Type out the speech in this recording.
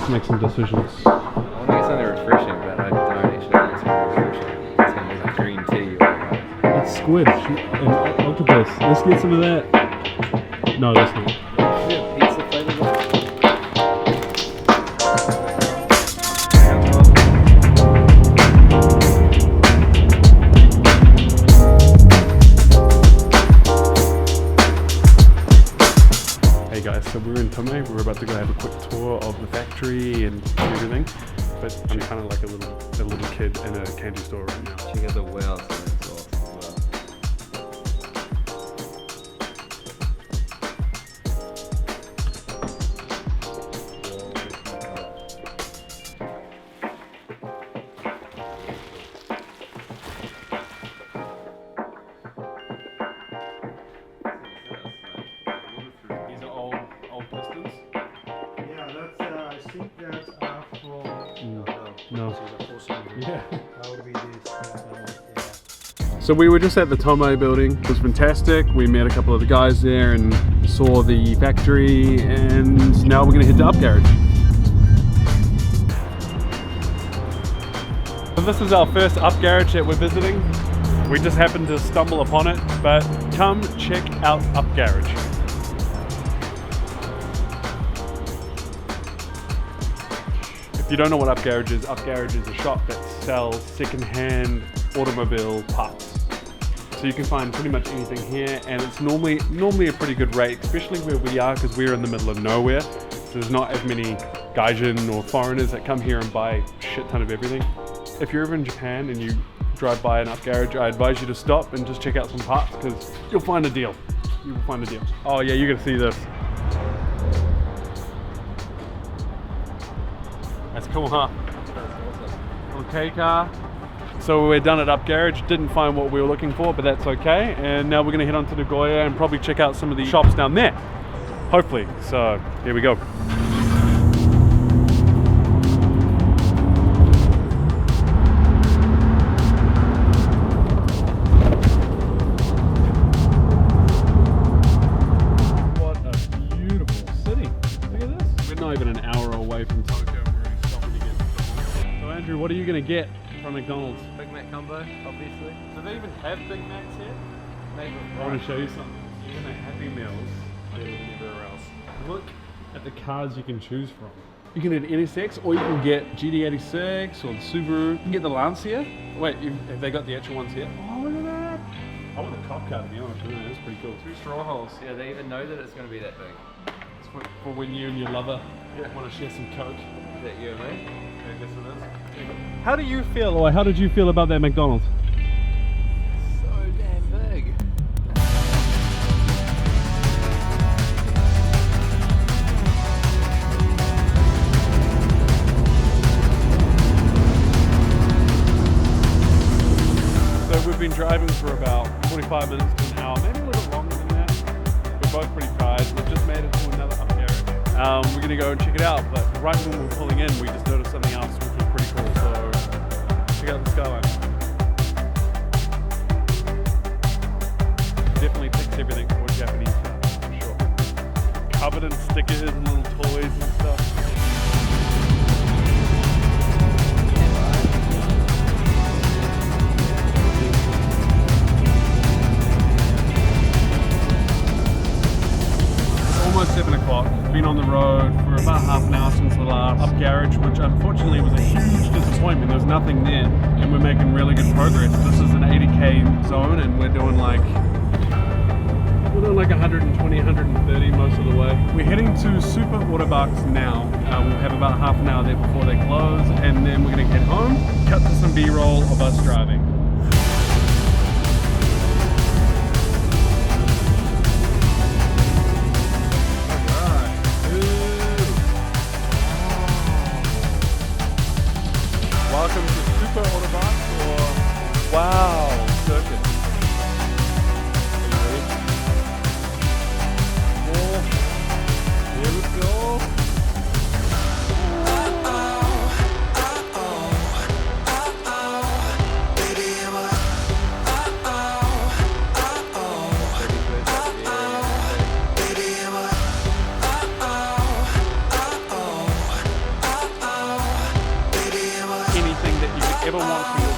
to make some decisions. I want to get something refreshing, but I don't actually want something refreshing. It's going to be like green tea or whatever. It's squid and octopus. Let's get some of that. No, that's not. Yeah, pizza flavored one. Hey guys, so we're in Tomei. We're about to go have a quick tour of the factory and everything. But I'm kind of like a little kid in a candy store right now. Check out the well soy sauce as well. These are old pistons. Yeah, that's I think that's from No. Yeah. That would be this. Yeah. So we were just at the Tomei building. It was fantastic. We met a couple of the guys there and saw the factory, and now we're gonna head to Up Garage. So this is our first Up Garage that we're visiting. We just happened to stumble upon it, but come check out Up Garage. If you don't know what Up Garage is a shop that sells second-hand automobile parts. So you can find pretty much anything here, and it's normally a pretty good rate, especially where we are, because we're in the middle of nowhere. So there's not as many gaijin or foreigners that come here and buy a shit ton of everything. If you're ever in Japan and you drive by an Up Garage, I advise you to stop and just check out some parts, because you'll find a deal. You will find a deal. Oh yeah, you're gonna see this. That's cool, huh? Okay, car. So we're done at Up Garage. Didn't find what we were looking for, but that's okay. And now we're gonna head on to Nagoya and probably check out some of the shops down there. Hopefully. So here we go. What a beautiful city. Look at this. We're not even an hour away from Tokyo. We're already stopping to get something. So Andrew, what are you gonna get from McDonald's? Big Mac combo, obviously. Do they even have Big Macs here? Maybe. I want to show you something. Even the Happy Meals better than everywhere else. Look at the cars you can choose from. You can get NSX, or you can get GT86 or the Subaru. You can get the Lancia. Wait, have they got the actual ones here? Oh, look at that. I want the cop car, to be honest. That's pretty cool. 2 straw holes. Yeah, they even know that it's going to be that big. It's for when you and your lover want to share some Coke. Is that you and me? I guess it is. How do you feel, or how did you feel about that McDonald's? So damn big. So we've been driving for about 45 minutes to an hour, maybe a little longer than that. We're both pretty tired. We've just made it to another Up Garage. We're gonna go and check it out, but right when we were pulling in, we just noticed something else, which was pretty cool. So check out the skyline. Definitely ticks everything for a Japanese car, for sure. Covered in stickers and little toys and stuff. Almost 7 o'clock. Been on the road for about half an hour since the last Up Garage, which unfortunately was a huge disappointment. There's nothing there, and we're making really good progress. This is an 80k zone, and we're doing like 120, 130 most of the way. We're heading to Super AutoBachs now. We'll have about half an hour there before they close, and then we're gonna get home, cut to some B-roll of us driving. Welcome to Super AutoBachs Woow Circuit. Here we go. Baby, ever want for your